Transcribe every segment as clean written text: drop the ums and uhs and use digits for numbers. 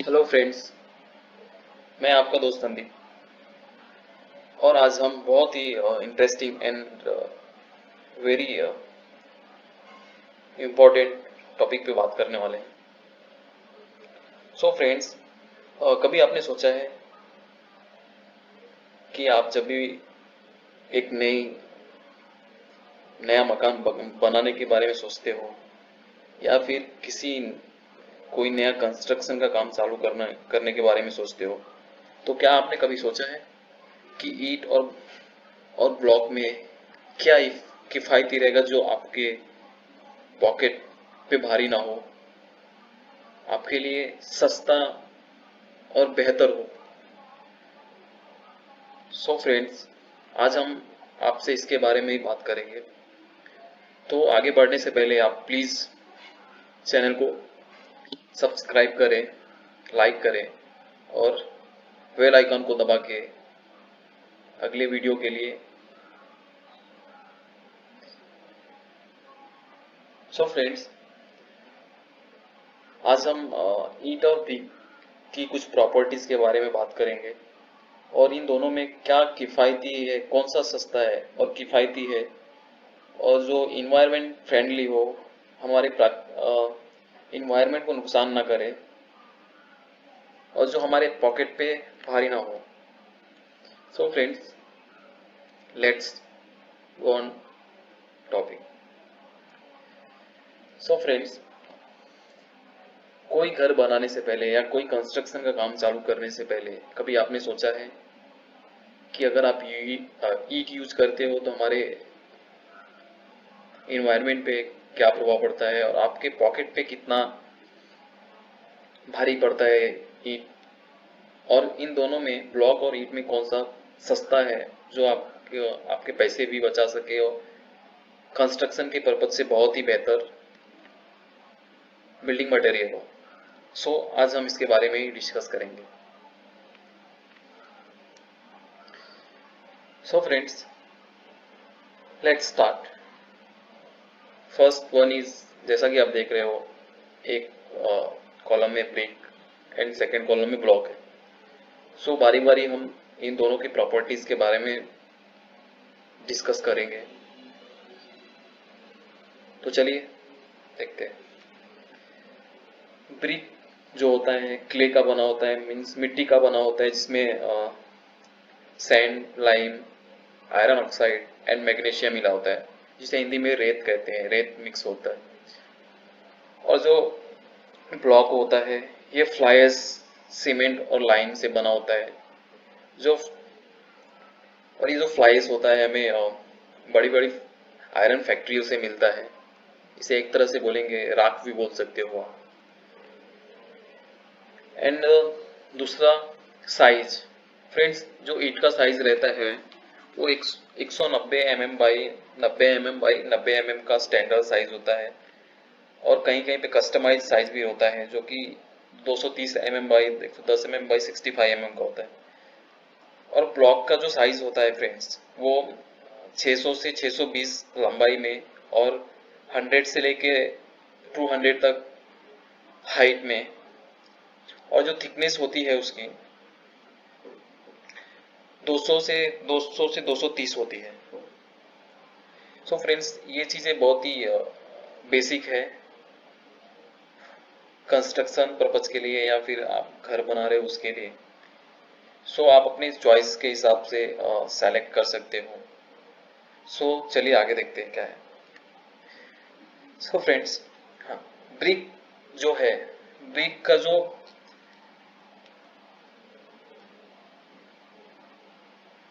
Hello friends, मैं आपका दोस्त संदीप। और आज हम बहुत ही interesting and very important topic पे बात करने वाले हैं। सो फ्रेंड्स, कभी आपने सोचा है कि आप जब भी एक नया मकान बनाने के बारे में सोचते हो या फिर कोई नया कंस्ट्रक्शन का काम चालू करने के बारे में सोचते हो, तो क्या आपने कभी सोचा है कि ईंट और ब्लॉक में क्या किफ़ायती रहेगा जो आपके पॉकेट पे भारी ना हो, आपके लिए सस्ता और बेहतर हो। सो फ्रेंड्स, आज हम आपसे इसके बारे में ही बात करेंगे। तो आगे बढ़ने से पहले आप प्लीज़ चैनल को सब्सक्राइब करें, लाइक करें और बेल आइकन को दबा के अगले वीडियो के लिए। सो फ्रेंड्स, आज हम ईंट और ब्रिक की कुछ प्रॉपर्टीज़ के बारे में बात करेंगे और इन दोनों में क्या किफ़ायती है, कौन सा सस्ता है और किफ़ायती है और जो इन्वायरमेंट फ्रेंडली हो, हमारे इन्वायरमेंट को नुकसान ना करे और जो हमारे पॉकेट पे भारी ना हो। So friends, let's go on topic. So friends, कोई घर बनाने से पहले या कोई कंस्ट्रक्शन का काम चालू करने से पहले कभी आपने सोचा है कि अगर आप ईट यूज करते हो तो हमारे इन्वायरमेंट पे क्या प्रभाव पड़ता है और आपके पॉकेट पे कितना भारी पड़ता है ईट, और इन दोनों में ब्लॉक और ईंट में कौन सा सस्ता है जो आपके आपके पैसे भी बचा सके और कंस्ट्रक्शन के पर्पज से बहुत ही बेहतर बिल्डिंग मटेरियल हो। सो आज हम इसके बारे में ही डिस्कस करेंगे। So friends, let's start. First one is, जैसा कि आप देख रहे हो, एक कॉलम में ब्रिक एंड सेकेंड कॉलम में ब्लॉक है। सो बारी बारी हम इन दोनों की प्रॉपर्टीज के बारे में डिस्कस करेंगे। तो चलिए देखते हैं। ब्रिक जो होता है क्ले का बना होता है, मीन्स मिट्टी का बना होता है, जिसमें sand, lime, iron oxide and magnesium मिला होता है, जिसे हिंदी में रेत कहते हैं, रेत मिक्स होता है। और जो ब्लॉक होता है ये फ्लाइस, सीमेंट और लाइम से बना होता है। जो और ये जो फ्लाइस होता है हमें बड़ी बड़ी आयरन फैक्ट्रियों से मिलता है। इसे एक तरह से बोलेंगे राख भी बोल सकते हो आप। एंड दूसरा, साइज। फ्रेंड्स, जो ईंट का साइज रहता है वो 190 mm बाई 90 mm का स्टैंडर्ड साइज होता है और कहीं कहीं पे कस्टमाइज साइज भी होता है जो कि 230 mm by 110 mm by 65 mm का होता है। और ब्लॉक का जो साइज होता है फ्रेंड्स, वो 600 से 620 लंबाई में और 100 से लेके 200 तक हाइट में, और जो थिकनेस होती है उसकी 200 से 230 होती है। सो फ्रेंड्स, ये चीज़ें बहुत ही बेसिक है कंस्ट्रक्शन पर्पज के लिए या फिर आप घर बना रहे हो उसके लिए। सो आप अपनी चॉइस के हिसाब से सेलेक्ट कर सकते हो। सो चलिए आगे देखते हैं क्या है। सो फ्रेंड्स, हाँ, ब्रिक जो है, ब्रिक का जो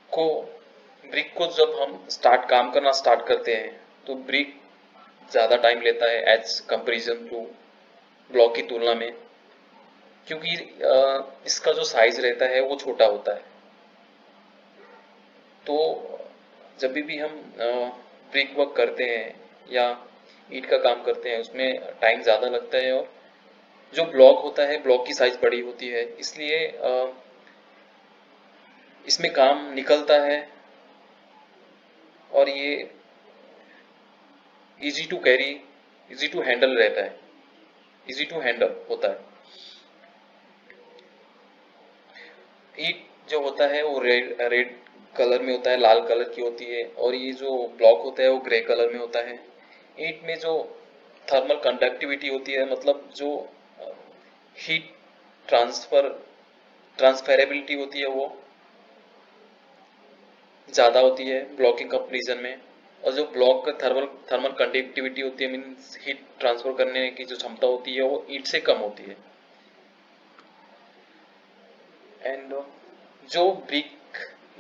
को ब्रिक को जब हम काम करना स्टार्ट करते हैं तो ब्रिक ज़्यादा टाइम लेता है एज कंपेरिजन टू ब्लॉक की तुलना में, क्योंकि इसका जो साइज रहता है वो छोटा होता है। तो जब भी हम ब्रिक वर्क करते हैं या ईंट का काम करते हैं उसमें टाइम ज़्यादा लगता है, और जो ब्लॉक होता है ब्लॉक की साइज बड़ी होती है, इसलिए इसमें काम निकलता है और ये easy to carry, easy to handle रहता है, इजी टू हैंडल होता है। ईंट जो होता है वो रेड रेड कलर में होता है, लाल कलर की होती है, और ये जो ब्लॉक होता है वो ग्रे कलर में होता है। ईंट में जो थर्मल कंडक्टिविटी होती है, मतलब जो हीट ट्रांसफेरेबिलिटी होती है वो ज़्यादा होती है ब्लॉक के कंपेरिजन में। और जो ब्लॉक का थर्मल कंडक्टिविटी होती है, मीन्स हीट ट्रांसफर करने की जो क्षमता होती है वो ईंट से कम होती है। एंड जो ब्रिक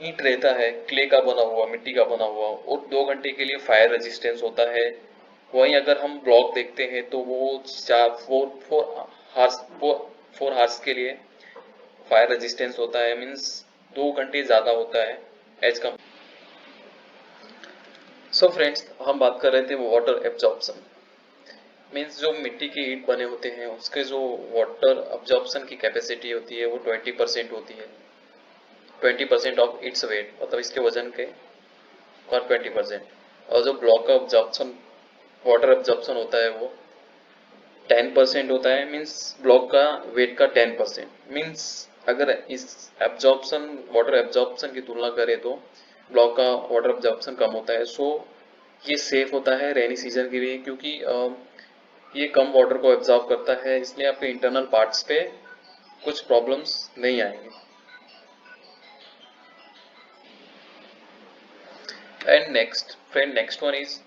ईंट रहता है, क्ले का बना हुआ, मिट्टी का बना हुआ, और 2 घंटे के लिए फायर रेजिस्टेंस होता है। वहीं अगर हम ब्लॉक देखते हैं तो वो 4 के लिए फायर रेजिस्टेंस होता है, मीन्स 2 घंटे ज़्यादा होता है एज कम। सो फ्रेंड्स, हम बात कर रहे थे वाटर एब्जॉर्प्शन। मीन्स जो मिट्टी के ईंट बने होते हैं उसके जो वाटर अब्जॉर्प्शन की कैपेसिटी होती है वो 20% होती है। 20% ऑफ इट्स वेट, मतलब इसके वजन के और 20%। और जो ब्लॉक का अब्जॉर्प्शन वाटर एब्जॉर्प्शन होता है वो 10% होता है, मीन्स ब्लॉक का वेट का 10%। मीन्स अगर इस एब्जॉर्प्शन वाटर एब्जॉर्प्शन की तुलना करें तो ब्लॉक का वाटर एब्जॉर्प्शन कम होता है। सो ये सेफ होता है रेनी सीजन के लिए, क्योंकि ये कम वाटर को एब्जॉर्ब करता है, इसलिए आपके इंटरनल पार्ट्स पे कुछ प्रॉब्लम्स नहीं आएंगे। And next one is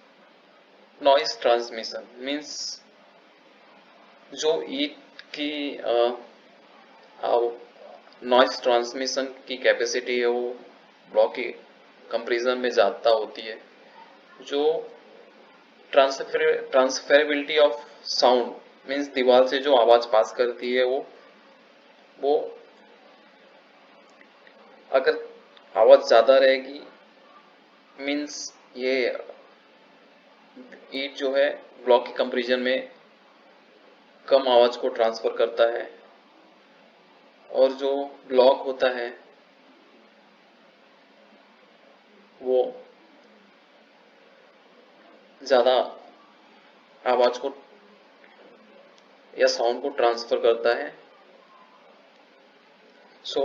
noise transmission. Means जो ईट की नॉइज ट्रांसमिशन की कैपेसिटी है वो ब्लॉक की कंपेरिजन में ज़्यादा होती है। जो ट्रांसफेरेबिलिटी ऑफ साउंड, मीन्स दीवार से जो आवाज़ पास करती है वो अगर आवाज़ ज़्यादा रहेगी, मीन्स ये ईट जो है ब्लॉक की कंपेरिजन में कम आवाज़ को ट्रांसफर करता है। और जो ब्लॉक होता है वो ज़्यादा आवाज़ को या साउंड को ट्रांसफर करता है। So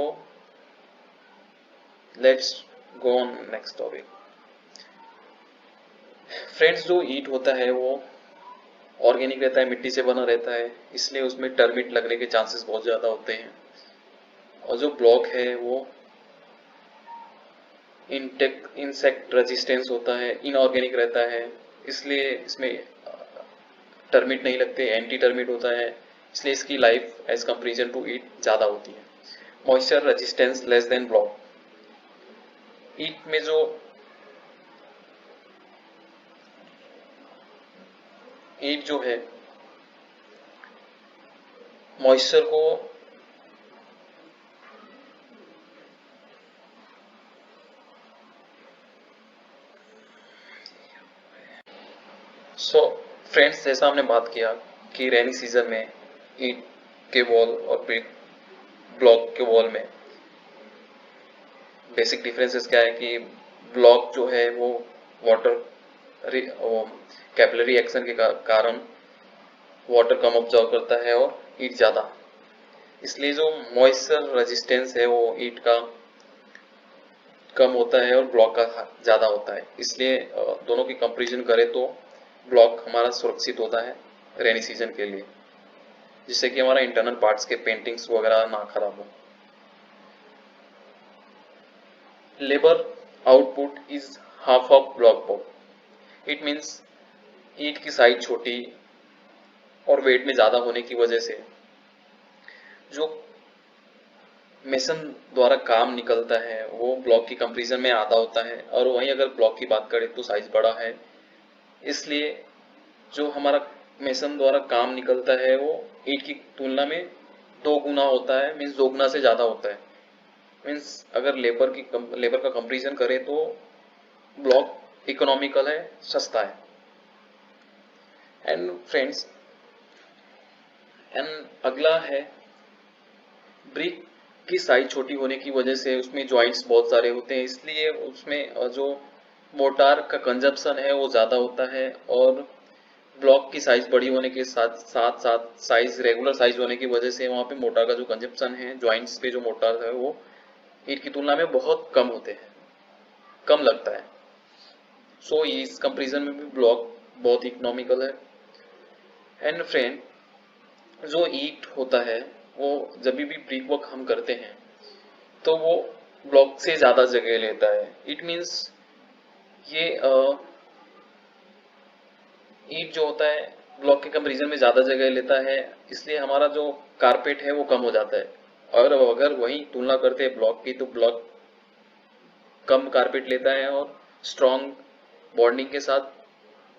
let's go on next topic. Friends, जो ईट होता है वो ऑर्गेनिक रहता है, मिट्टी से बना रहता है, इसलिए उसमें टर्मिट लगने के चांसेस बहुत ज़्यादा होते हैं। और जो ब्लॉक है वो इंसेक्ट रेजिस्टेंस होता है, इनऑर्गेनिक रहता है, इसलिए इसमें टर्मिट नहीं लगते, एंटी टर्मिट होता है, इसलिए इसकी लाइफ एज कंपेरिजन टू ईट ज़्यादा होती है। Moisture resistance less than block. ईट में जो ईट जो है मॉइस्चर को सो फ्रेंड्स, जैसा हमने बात किया कि रेनी सीजन में ईट के वॉल और ब्लॉक के वॉल में बेसिक डिफरेंसेस क्या है कि ब्लॉक जो है वो वाटर कैपिलरी एक्शन के कारण वाटर कम ऑब्जॉर्व करता है और ईट ज़्यादा, इसलिए जो मॉइस्चर रेजिस्टेंस है वो ईट का कम होता है और ब्लॉक का ज़्यादा होता है। इसलिए दोनों की कंपैरिजन करें तो ब्लॉक हमारा सुरक्षित होता है रेनी सीजन के लिए, जिससे कि हमारा इंटरनल पार्ट्स के पेंटिंग्स वगैरह ना खराब हो। Labour output is half of block पॉप। इट मीन्स ईट की साइज छोटी और वेट में ज़्यादा होने की वजह से जो मेसन द्वारा काम निकलता है वो ब्लॉक की कंपेरिजन में आधा होता है। और वहीं अगर ब्लॉक की बात करें तो साइज बड़ा है, इसलिए जो हमारा मेसन द्वारा काम निकलता है वो ईट की तुलना में 2 गुना होता है, मीन्स 2 गुना से ज़्यादा होता है। मीन्स अगर लेबर का कंपेरिजन करें तो ब्लॉक इकोनॉमिकल है, सस्ता है। एंड फ्रेंड्स, एंड अगला है ब्रिक की साइज छोटी होने की वजह से उसमें जॉइंट्स बहुत सारे होते हैं, इसलिए उसमें जो मोटार का कंजप्शन है वो ज़्यादा होता है। और ब्लॉक की साइज बड़ी होने के साथ साथ साइज रेगुलर साइज होने की वजह से वहाँ पे मोटार का जो कंजप्शन है, जॉइंट्स पे जो मोटार है वो ईंट की तुलना में बहुत कम होते हैं, कम लगता है। सो इस कंपेरिजन में भी ब्लॉक बहुत इकोनॉमिकल है। एंड फ्रेंड, जो ईंट होता है वो जब भी ब्रिक वर्क हम करते हैं तो वो ब्लॉक से ज़्यादा जगह लेता है। इट मीन्स ये ईंट जो होता है ब्लॉक के कंपेरिजन में ज़्यादा जगह लेता है, इसलिए हमारा जो कारपेट है वो कम हो जाता है। और अगर वही तुलना करते हैं ब्लॉक की, तो ब्लॉक कम कारपेट लेता है और स्ट्रॉन्ग बॉन्डिंग के साथ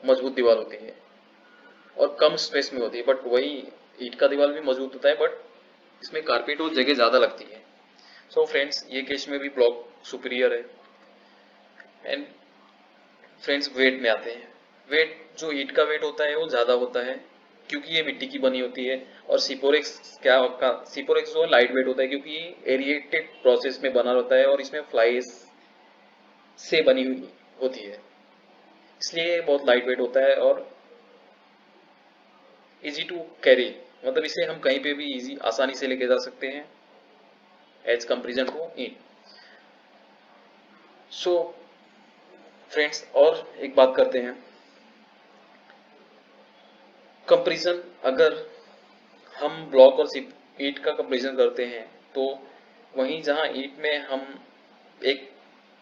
मजबूत दीवार होती है और कम स्पेस में होती है। बट वही ईंट का दीवार भी मजबूत होता है, बट इसमें कारपेट और जगह ज़्यादा लगती है। सो फ्रेंड्स, ये केस में भी ब्लॉक सुपीरियर है। एंड फ्रेंड्स, वेट में आते हैं। वेट, जो ईंट का वेट होता है वो ज़्यादा होता है क्योंकि ये मिट्टी की बनी होती है। और सिपोरेक्स क्या का सिपोरेक्स जो लाइट वेट होता है क्योंकि ये एरिएटेड प्रोसेस में बना रहता है और इसमें फ्लाइज से बनी हुई होती है, इसलिए ये बहुत लाइट वेट होता है और इजी टू कैरी, मतलब इसे हम कहीं पे भी इजी आसानी से लेके जा सकते हैं एज कंपेरिजन टू ईंट। सो फ्रेंड्स, और एक बात करते हैं कंपेरिजन। अगर हम ब्लॉक और ईंट का कंपेरिजन करते हैं तो वहीं जहां ईंट में हम एक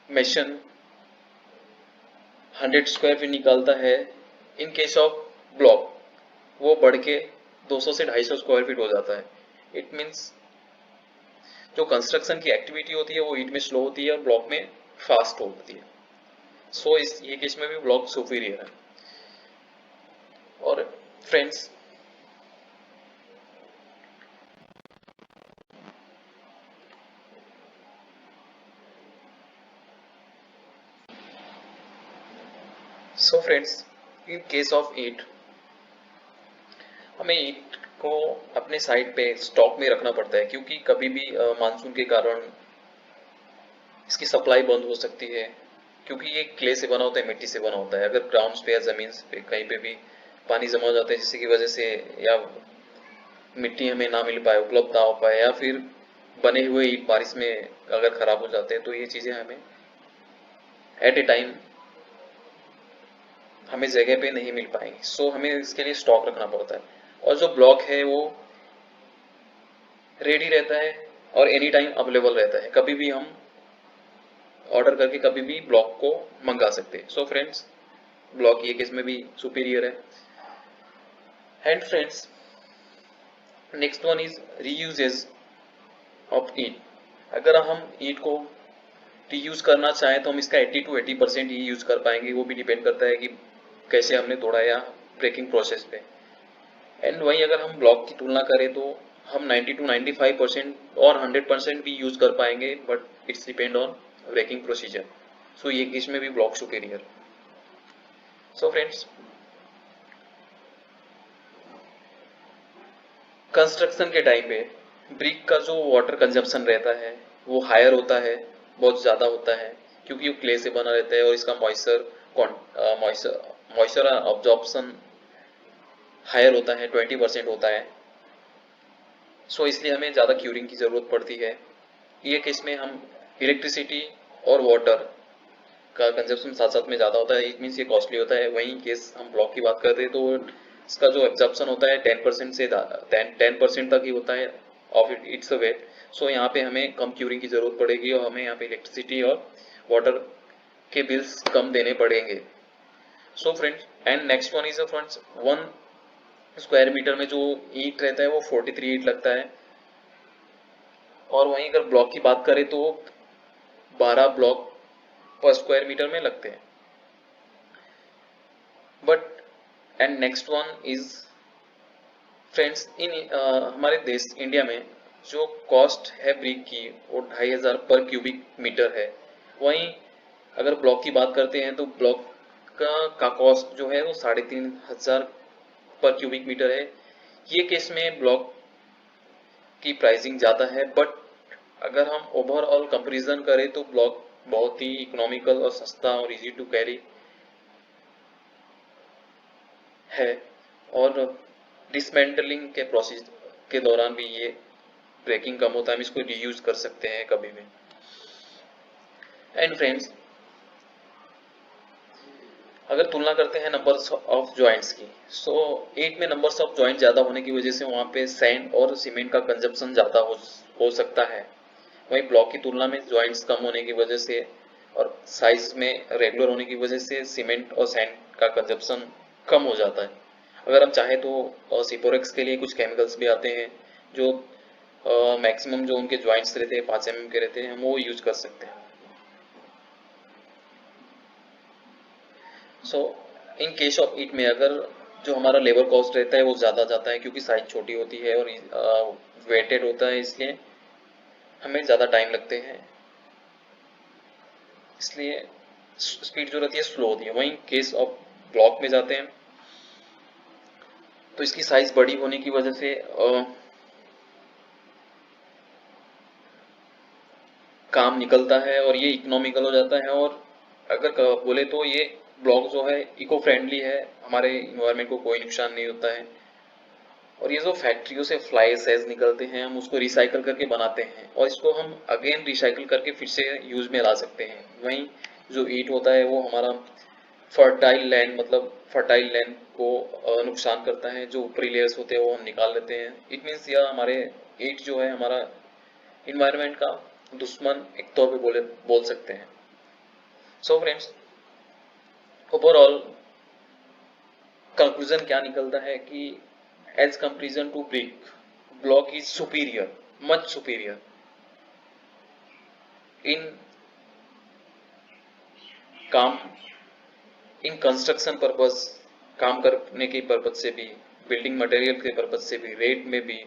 मेशन 100 स्क्वायर फीट निकालता है, इन केस ऑफ ब्लॉक वो बढ़ के 200 से 250 स्क्वायर फीट हो जाता है। इट मीन्स जो कंस्ट्रक्शन की एक्टिविटी होती है वो ईंट में स्लो होती है और ब्लॉक में फास्ट होती है। सो इस ये केस में भी ब्लॉक सुपीरियर है। और फ्रेंड्स, इन केस ऑफ ईंट, हमें ईंट को अपने साइड पे स्टॉक में रखना पड़ता है क्योंकि कभी भी मानसून के कारण इसकी सप्लाई बंद हो सकती है, क्योंकि ये क्ले से बना होता है, मिट्टी से बना होता है। अगर ग्राउंड पे या जमीन पे कहीं पे भी पानी जमा हो जाता है जिसकी वजह से या मिट्टी हमें ना मिल पाए, उपलब्ध ना हो पाए, या फिर बने हुए ईंट बारिश में अगर खराब हो जाते हैं, तो ये चीजें हमें एट ए टाइम हमें जगह पे नहीं मिल पाएंगी। सो हमें इसके लिए स्टॉक रखना पड़ता है। और जो ब्लॉक है वो रेडी रहता है और एनी टाइम अवेलेबल रहता है, कभी भी हम ऑर्डर करके कभी भी ब्लॉक को मंगा सकते हैं। सो फ्रेंड्स, ब्लॉक ये केस में भी सुपीरियर है। And friends, next one is reuses of ईंट। अगर हम ईंट को रीयूज करना चाहें तो हम इसका 80 to 80% ही यूज कर पाएंगे, वो भी डिपेंड करता है कि कैसे हमने तोड़ा या ब्रेकिंग प्रोसेस पे। एंड वहीं अगर हम ब्लॉक की तुलना करें तो हम 90 to 95% और 100% भी यूज कर पाएंगे, but it's depend on breaking procedure. So ये केस में भी block superior. So friends, construction के टाइम पे ब्रिक का जो वाटर कंजप्शन रहता है वो हायर होता है, बहुत ज़्यादा होता है, क्योंकि वो क्ले से बना रहता है और इसका मॉइस्चर मॉइस्चर अब्जॉर्प्शन हायर होता है, 20% होता है। सो इसलिए हमें ज़्यादा क्यूरिंग की ज़रूरत पड़ती है। ये केस में हम इलेक्ट्रिसिटी और वाटर का कंजप्शन साथ साथ में ज़्यादा होता है, इट मीन्स ये कॉस्टली होता है। वहीं केस हम ब्लॉक की बात करते हैं तो इसका जो एब्जॉर्प्शन होता है 10% से 10% तक ही होता है ऑफ इट्स वेट। सो यहाँ पे हमें कम क्यूरिंग की ज़रूरत पड़ेगी और हमें यहाँ पे इलेक्ट्रिसिटी और वाटर के बिल्स कम देने पड़ेंगे। So friends, and next one is friends, 1 square metre में जो ईंट रहता है वो 43 ईंट लगता है। और वहीं अगर ब्लॉक की बात करें तो 12 ब्लॉक पर स्क्वायर मीटर में लगते हैं। But and next one is friends, in हमारे देश इंडिया में जो कॉस्ट है ब्रिक की वो 2500 पर क्यूबिक मीटर है। वहीं अगर ब्लॉक की बात करते हैं तो ब्लॉक का कॉस्ट जो है वो 3500 पर क्यूबिक मीटर है। ये केस में ब्लॉक की प्राइसिंग ज़्यादा है, बट अगर हम ओवरऑल कंपैरिजन करें तो ब्लॉक बहुत ही इकोनॉमिकल और सस्ता और इजी टू कैरी है। और डिसमेंटलिंग के प्रोसेस के दौरान भी ये ब्रेकिंग कम होता है, हम इसको रीयूज कर सकते हैं कभी भी। एंड फ्रेंड्स, अगर तुलना करते हैं नंबर्स ऑफ जॉइंट्स की, सो 8 में नंबर्स ऑफ जॉइंट ज़्यादा होने की वजह से वहाँ पे सैंड और सीमेंट का कंजप्शन ज़्यादा हो सकता है। वहीं ब्लॉक की तुलना में जॉइंट्स कम होने की वजह से और साइज में रेगुलर होने की वजह से सीमेंट और सैंड का कंजप्शन कम हो जाता है। अगर हम चाहें तो सिपोरेक्स के लिए कुछ केमिकल्स भी आते हैं जो मैक्सिमम जो उनके जॉइंट्स रहते हैं 5 mm के रहते हैं, हम वो यूज कर सकते हैं। सो इन केस ऑफ ईट में अगर जो हमारा लेबर कॉस्ट रहता है वो ज़्यादा जाता है क्योंकि साइज छोटी होती है और वेटेड होता है, इसलिए हमें ज़्यादा टाइम लगते हैं, इसलिए स्पीड जो रहती है स्लो होती है। वहीं केस ऑफ ब्लॉक में जाते हैं तो इसकी साइज बड़ी होने की वजह से काम निकलता है और ये इकोनॉमिकल हो जाता है। और अगर बोले तो ये ब्लॉक जो है इको फ्रेंडली है, हमारे इन्वायरमेंट को कोई नुकसान नहीं होता है। और ये जो फैक्ट्रियों से फ्लाई सेज निकलते हैं हम उसको रिसाइकल करके बनाते हैं और इसको हम अगेन रिसाइकल करके फिर से यूज में ला सकते हैं। वहीं जो ईट होता है वो हमारा फर्टाइल लैंड, मतलब फर्टाइल लैंड को नुकसान करता है। जो ऊपरी लेयर्स होते हैं वो हम निकाल लेते हैं। इट मीन्स यह हमारे ईट जो है हमारा इन्वायरमेंट का दुश्मन एक तौर पे बोल सकते हैं। सो फ्रेंड्स, ओवरऑल कंक्लूजन क्या निकलता है कि as comparison to brick, block is superior, much superior in काम, इन कंस्ट्रक्शन पर्पस, काम करने के पर्पज से भी, बिल्डिंग मटेरियल के पर्पज से भी, रेट में भी,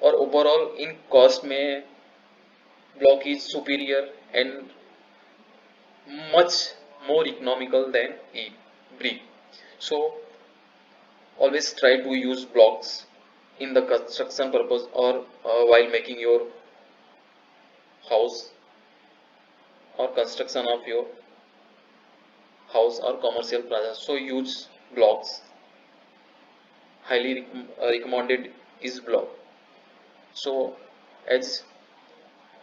और ओवरऑल इन कॉस्ट में block is superior and much more economical than brick. So always try to use blocks in the construction purpose or while making your house or construction of your house or commercial plaza. So use blocks. Highly recommended is block. So as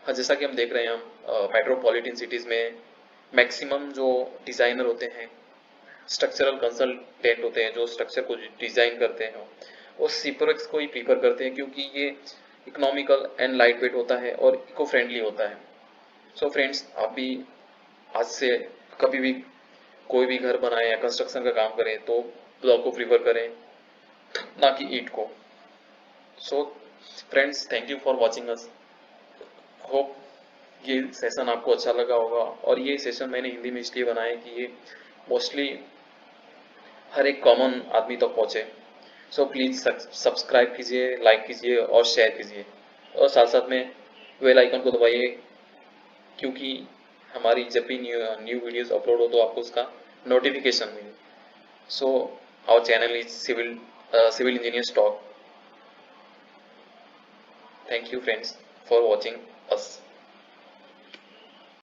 जैसा कि हम देख रहे हैं, हम metropolitan cities में maximum जो designer होते हैं, स्ट्रक्चरल कंसल्टेंट होते हैं जो स्ट्रक्चर को डिजाइन करते हैं, वो सिपोरेक्स को ही प्रीफर करते हैं क्योंकि ये इकोनॉमिकल एंड लाइट वेट होता है और इको फ्रेंडली होता है। सो फ्रेंड्स, आप भी आज से कभी भी कोई भी घर बनाए या कंस्ट्रक्शन का काम करें तो ब्लॉक को प्रीफर करें, ना कि ईंट को। So friends, thank you for watching us. Hope ये सेशन आपको अच्छा लगा होगा। और ये सेशन मैंने हिंदी में इसलिए बनाया कि ये मोस्टली हर एक कॉमन आदमी तक पहुंचे। सो प्लीज सब्सक्राइब कीजिए, लाइक कीजिए और शेयर कीजिए, और साथ साथ में बेल आइकन को दबाइए क्योंकि हमारी जब भी न्यू वीडियोस अपलोड हो तो आपको उसका नोटिफिकेशन मिले। So our channel is civil engineers talk. Thank you friends for watching.